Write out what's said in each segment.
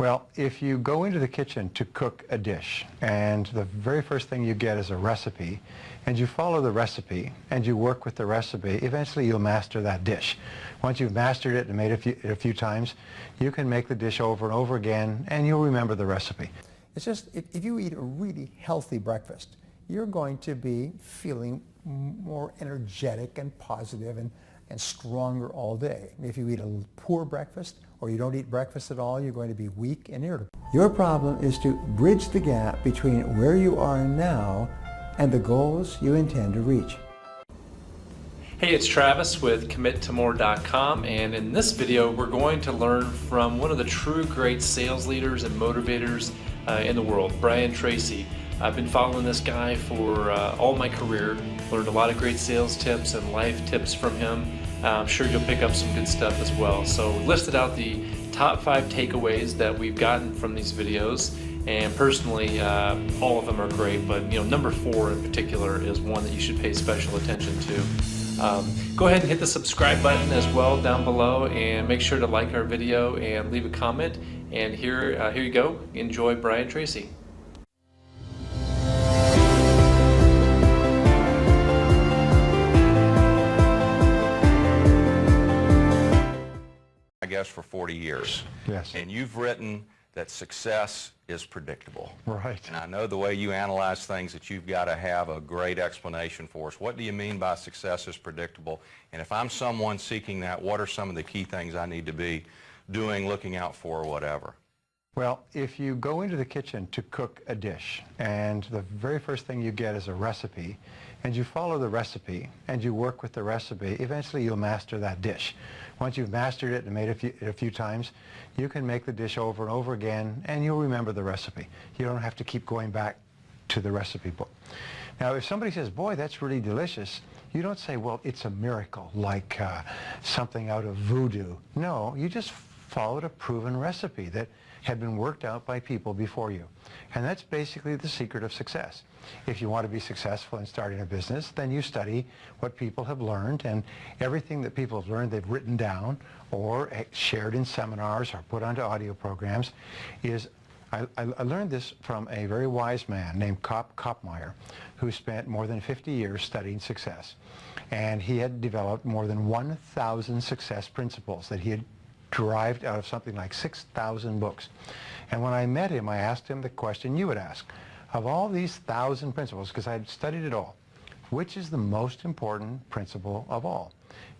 Well, if you go into the kitchen to cook a dish and the very first thing you get is a recipe and you follow the recipe and you work with the recipe, eventually you'll master that dish. Once you've mastered it and made it a few times, you can make the dish over and over again and you'll remember the recipe. It's just, if you eat a really healthy breakfast, you're going to be feeling more energetic and positive and stronger all day. If you eat a poor breakfast or you don't eat breakfast at all, you're going to be weak and irritable. Your problem is to bridge the gap between where you are now and the goals you intend to reach. Hey, it's Travis with CommitToMore.com, and in this video we're going to learn from one of the true great sales leaders and motivators in the world, Brian Tracy. I've been following this guy for all my career, learned a lot of great sales tips and life tips from him. I'm sure you'll pick up some good stuff as well. So we listed out the top 5 takeaways that we've gotten from these videos, and personally all of them are great, but number 4 in particular is one that you should pay special attention to. Go ahead and hit the subscribe button as well down below, and make sure to like our video and leave a comment. And here you go. Enjoy Brian Tracy. I guess for 40 years. Yes. And you've written that success is predictable. Right. And I know the way you analyze things that you've got to have a great explanation for us. What do you mean by success is predictable? And if I'm someone seeking that, what are some of the key things I need to be doing, looking out for, whatever? Well, if you go into the kitchen to cook a dish and the very first thing you get is a recipe and you follow the recipe and you work with the recipe, eventually you'll master that dish. Once you've mastered it and made it a few times, you can make the dish over and over again and you'll remember the recipe. You don't have to keep going back to the recipe book. Now, if somebody says, boy, that's really delicious, you don't say, well, it's a miracle, like something out of voodoo. No, you just followed a proven recipe that had been worked out by people before you. And that's basically the secret of success. If you want to be successful in starting a business, then you study what people have learned, and everything that people have learned they've written down or shared in seminars or put onto audio programs. I learned this from a very wise man named Kopmeyer, who spent more than 50 years studying success. And he had developed more than 1,000 success principles that he had derived out of something like 6,000 books. And when I met him, I asked him the question you would ask. Of all these 1,000 principles, because I had studied it all, which is the most important principle of all?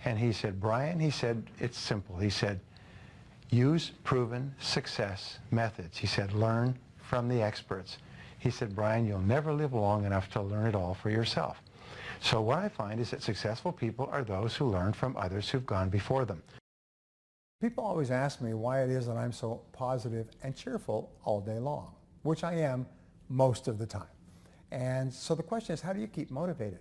And he said, Brian, he said, it's simple. He said, use proven success methods. He said, learn from the experts. He said, Brian, you'll never live long enough to learn it all for yourself. So what I find is that successful people are those who learn from others who've gone before them. People always ask me why it is that I'm so positive and cheerful all day long, which I am most of the time. And so the question is, how do you keep motivated?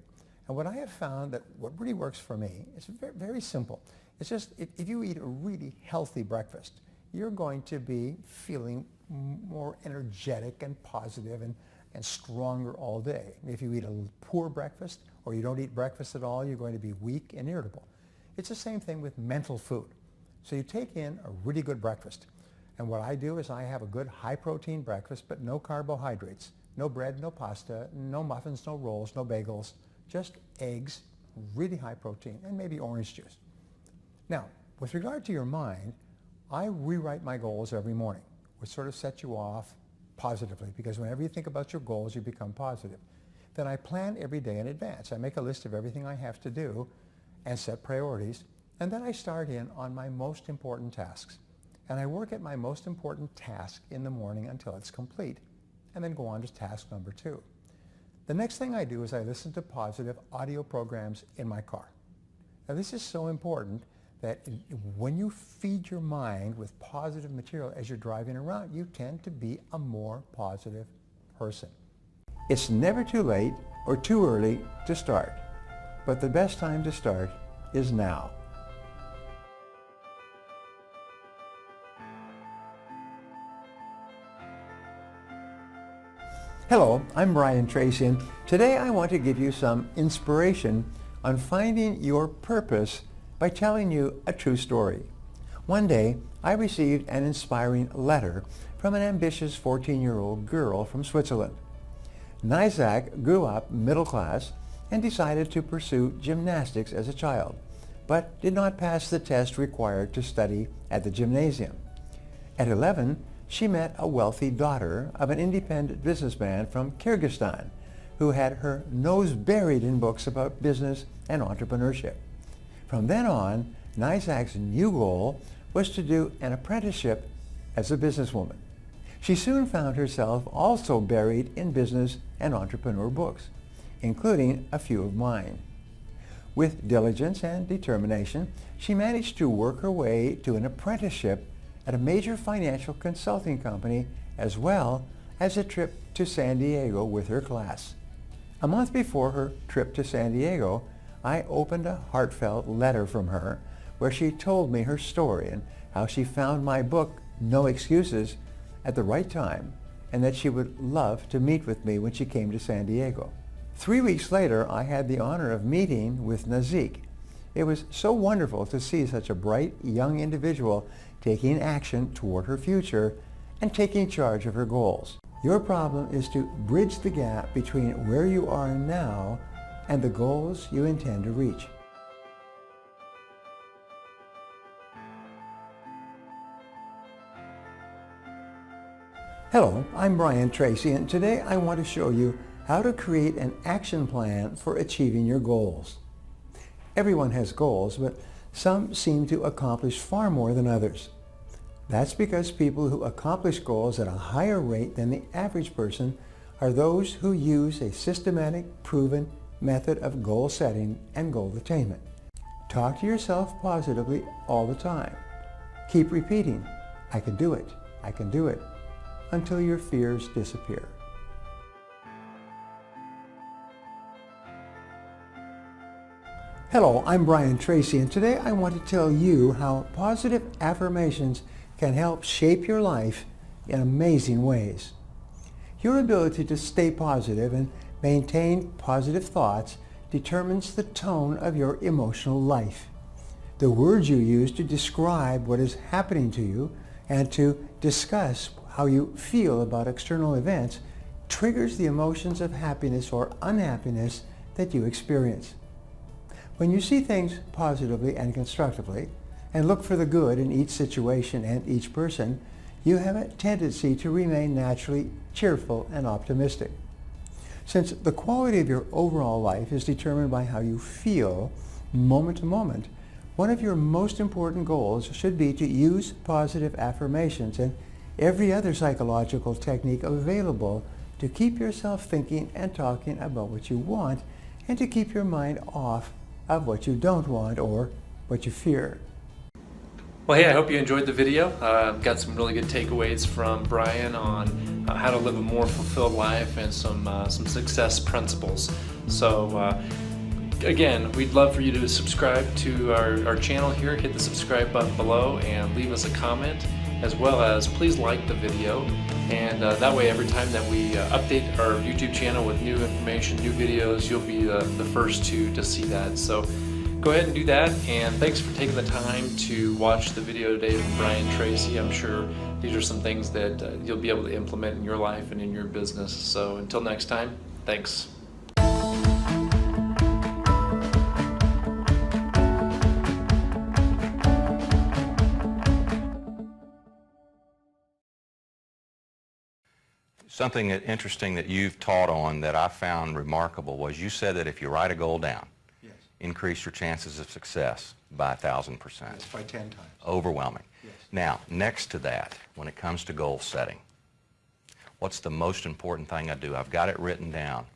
And what I have found that what really works for me is very, very simple. It's just, if you eat a really healthy breakfast, you're going to be feeling more energetic and positive and stronger all day. If you eat a poor breakfast or you don't eat breakfast at all, you're going to be weak and irritable. It's the same thing with mental food. So you take in a really good breakfast. And what I do is I have a good high-protein breakfast, but no carbohydrates. No bread, no pasta, no muffins, no rolls, no bagels, just eggs, really high protein, and maybe orange juice. Now, with regard to your mind, I rewrite my goals every morning, which sort of sets you off positively, because whenever you think about your goals, you become positive. Then I plan every day in advance. I make a list of everything I have to do and set priorities, and then I start in on my most important tasks. And I work at my most important task in the morning until it's complete, and then go on to task number 2. The next thing I do is I listen to positive audio programs in my car. Now this is so important that when you feed your mind with positive material as you're driving around, you tend to be a more positive person. It's never too late or too early to start, but the best time to start is now. Hello, I'm Brian Tracy, and today I want to give you some inspiration on finding your purpose by telling you a true story. One day, I received an inspiring letter from an ambitious 14-year-old girl from Switzerland. Nyzak grew up middle class and decided to pursue gymnastics as a child, but did not pass the test required to study at the gymnasium. At 11, she met a wealthy daughter of an independent businessman from Kyrgyzstan who had her nose buried in books about business and entrepreneurship. From then on, Nyzak's new goal was to do an apprenticeship as a businesswoman. She soon found herself also buried in business and entrepreneur books, including a few of mine. With diligence and determination, she managed to work her way to an apprenticeship at a major financial consulting company, as well as a trip to San Diego with her class. A month before her trip to San Diego, I opened a heartfelt letter from her where she told me her story and how she found my book, No Excuses, at the right time, and that she would love to meet with me when she came to San Diego. 3 weeks later, I had the honor of meeting with Nazik. It was so wonderful to see such a bright young individual taking action toward her future and taking charge of her goals. Your problem is to bridge the gap between where you are now and the goals you intend to reach. Hello, I'm Brian Tracy, and today I want to show you how to create an action plan for achieving your goals. Everyone has goals, but some seem to accomplish far more than others. That's because people who accomplish goals at a higher rate than the average person are those who use a systematic, proven method of goal setting and goal attainment. Talk to yourself positively all the time. Keep repeating, I can do it, I can do it, until your fears disappear. Hello, I'm Brian Tracy, and today I want to tell you how positive affirmations can help shape your life in amazing ways. Your ability to stay positive and maintain positive thoughts determines the tone of your emotional life. The words you use to describe what is happening to you and to discuss how you feel about external events triggers the emotions of happiness or unhappiness that you experience. When you see things positively and constructively and look for the good in each situation and each person, you have a tendency to remain naturally cheerful and optimistic. Since the quality of your overall life is determined by how you feel moment to moment, one of your most important goals should be to use positive affirmations and every other psychological technique available to keep yourself thinking and talking about what you want and to keep your mind off of what you don't want or what you fear. Well, hey, I hope you enjoyed the video. I've got some really good takeaways from Brian on how to live a more fulfilled life and some success principles. So again, we'd love for you to subscribe to our channel here, hit the subscribe button below and leave us a comment, as well as please like the video, and that way every time that we update our YouTube channel with new information, new videos, you'll be the first to see that. So go ahead and do that, and thanks for taking the time to watch the video today from Brian Tracy. I'm sure these are some things that you'll be able to implement in your life and in your business. So until next time, thanks. Something interesting that you've taught on that I found remarkable was you said that if you write a goal down, Yes. increase your chances of success by 1,000%. Yes, by 10 times. Overwhelming. Yes. Now, next to that, when it comes to goal setting, what's the most important thing I do? I've got it written down.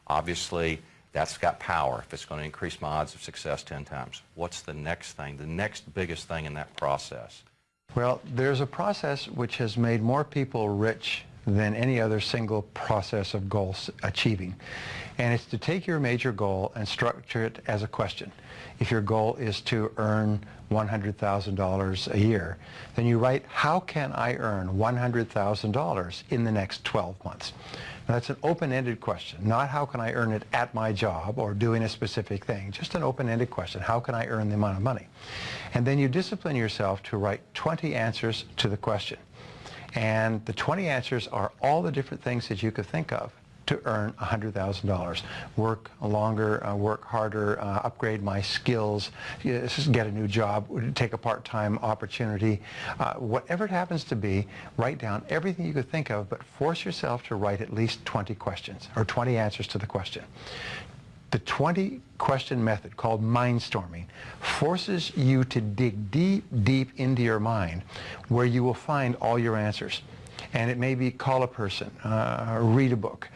Obviously, that's got power if it's going to increase my odds of success 10 times. What's the next thing, the next biggest thing in that process? Well, there's a process which has made more people rich than any other single process of goal achieving. And it's to take your major goal and structure it as a question. If your goal is to earn $100,000 a year, then you write, how can I earn $100,000 in the next 12 months? Now, that's an open-ended question, not how can I earn it at my job or doing a specific thing, just an open-ended question, how can I earn the amount of money? And then you discipline yourself to write 20 answers to the question. And the 20 answers are all the different things that you could think of to earn $100,000. Work longer, work harder, upgrade my skills, get a new job, take a part-time opportunity. Whatever it happens to be, write down everything you could think of, but force yourself to write at least 20 questions or 20 answers to the question. The 20 question method, called mindstorming, forces you to dig deep, deep into your mind where you will find all your answers. And it may be call a person, read a book,